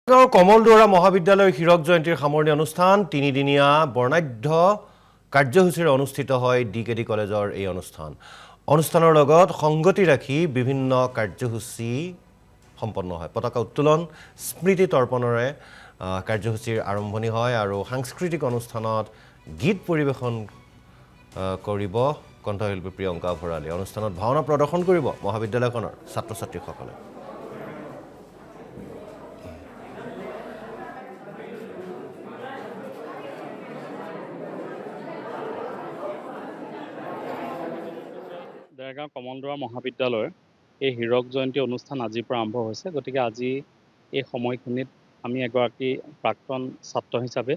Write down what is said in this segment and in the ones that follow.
কমলদুৱাৰা মহাবিদ্যালয়ৰ হীৰক জয়ন্তীৰ সামৰণি অনুষ্ঠান তিনিদিনীয়া বৰ্ণাঢ্য কাৰ্যসূচীৰে অনুষ্ঠিত হয় ডিকেডি কলেজৰ এই অনুষ্ঠানৰ লগত সংগতি ৰাখি বিভিন্ন কাৰ্যসূচী সম্পন্ন হয় পতাকা উত্তোলন স্মৃতি তৰ্পণৰে কাৰ্যসূচীৰ আৰম্ভণি হয় আৰু সাংস্কৃতিক অনুষ্ঠানত গীত পৰিৱেশন কৰিব কণ্ঠশিল্পী প্ৰিয়ংকা ভৰালী অনুষ্ঠানত ভাওনা প্ৰদৰ্শন কৰিব মহাবিদ্যালয়খনৰ ছাত্ৰ-ছাত্ৰীসকলে দেৰগাঁও কমলদুৱাৰা মহাবিদ্যালয়ৰ এই হীৰক জয়ন্তী অনুষ্ঠান আজিৰ পৰা আৰম্ভ হৈছে। গতিকে আজি এই সময়খিনিত আমি এগৰাকী প্ৰাক্তন ছাত্ৰ হিচাপে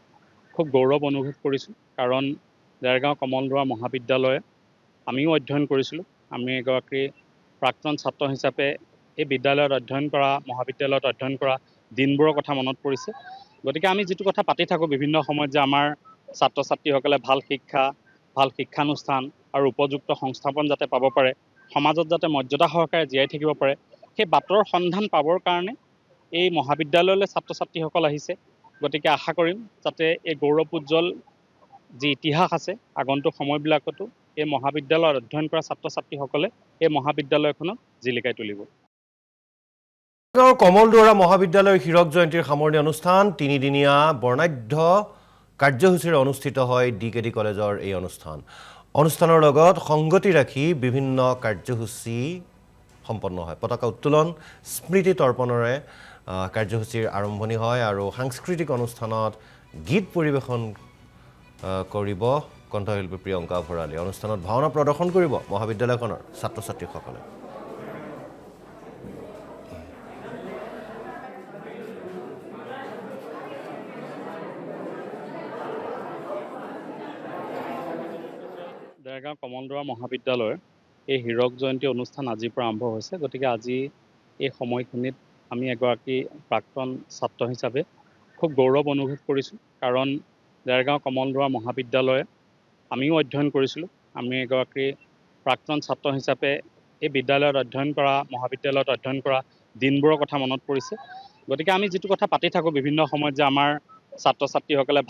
খুব গৌৰৱ অনুভৱ কৰিছোঁ। কাৰণ দেৰগাঁও কমলদুৱাৰা মহাবিদ্যালয়ে আমিও অধ্যয়ন কৰিছিলোঁ। আমি এগৰাকী প্ৰাক্তন ছাত্ৰ হিচাপে এই বিদ্যালয়ত অধ্যয়ন কৰা মহাবিদ্যালয়ত অধ্যয়ন কৰা দিনবোৰৰ কথা মনত পৰিছে। গতিকে আমি যিটো কথা পাতি থাকোঁ বিভিন্ন সময়ত যে আমাৰ ছাত্ৰ ছাত্ৰীসকলে ভাল শিক্ষানুষ্ঠান আৰু উপযুক্ত সংস্থাপন যাতে পাব পাৰে, সমাজত যাতে মৰ্যাদা সহকাৰে জীয়াই থাকিব পাৰে, সেই বাটৰ সন্ধান পাবৰ কাৰণে এই মহাবিদ্যালয়লৈ ছাত্ৰ ছাত্ৰীসকল আহিছে। গতিকে আশা কৰিম যাতে এই গৌৰৱোজ্জ্বল যি ইতিহাস আছে আগন্তুক সময়বিলাকতো এই মহাবিদ্যালয়ত অধ্যয়ন কৰা ছাত্ৰ ছাত্ৰীসকলে এই মহাবিদ্যালয়খনক জিলিকাই তুলিব। কমলদুৱাৰা মহাবিদ্যালয়ৰ হীৰক জয়ন্তীৰ সামৰণি অনুষ্ঠান তিনিদিনীয়া বৰ্ণাঢ্য কাৰ্যসূচীৰে অনুষ্ঠিত হয় ডিকেডি কলেজৰ এই অনুষ্ঠানৰ লগত সংগতি ৰাখি বিভিন্ন কাৰ্যসূচী সম্পন্ন হয় পতাকা উত্তোলন স্মৃতি তৰ্পণৰে কাৰ্যসূচীৰ আৰম্ভণি হয় আৰু সাংস্কৃতিক অনুষ্ঠানত গীত পৰিৱেশন কৰিব কণ্ঠশিল্পী প্ৰিয়ংকা ভৰালী অনুষ্ঠানত ভাওনা প্ৰদৰ্শন কৰিব মহাবিদ্যালয়খনৰ ছাত্ৰ-ছাত্ৰীসকলে দেৰগাঁও কমলদুৱাৰা মহাবিদ্যালয়ৰ এই হীৰক জয়ন্তী অনুষ্ঠান আজিৰ পৰা আৰম্ভ হৈছে। গতিকে আজি এই সময়খিনিত আমি এগৰাকী প্ৰাক্তন ছাত্ৰ হিচাপে খুব গৌৰৱ অনুভৱ কৰিছোঁ। কাৰণ দেৰগাঁও কমলদুৱাৰা মহাবিদ্যালয়ে আমিও অধ্যয়ন কৰিছিলোঁ। আমি এগৰাকী প্ৰাক্তন ছাত্ৰ হিচাপে এই বিদ্যালয়ত অধ্যয়ন কৰা মহাবিদ্যালয়ত অধ্যয়ন কৰা দিনবোৰৰ কথা মনত পৰিছে। গতিকে আমি যিটো কথা পাতি থাকোঁ বিভিন্ন সময়ত যে আমাৰ ছাত্ৰ ছাত্ৰীসকলে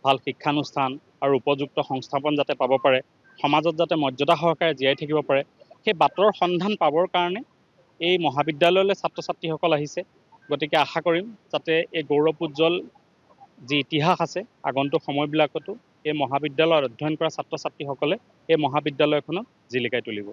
ভাল শিক্ষানুষ্ঠান আৰু উপযুক্ত সংস্থাপন যাতে পাব পাৰে, সমাজত যাতে মৰ্যাদা সহকাৰে জীয়াই থাকিব পাৰে, সেই বাটৰ সন্ধান পাবৰ কাৰণে এই মহাবিদ্যালয়লৈ ছাত্ৰ ছাত্ৰীসকল আহিছে। গতিকে আশা কৰিম যাতে এই গৌৰৱোজ্জ্বল যি ইতিহাস আছে আগন্তুক সময়বিলাকতো এই মহাবিদ্যালয়ত অধ্যয়ন কৰা ছাত্ৰ ছাত্ৰীসকলে এই মহাবিদ্যালয়খনক জিলিকাই তুলিব।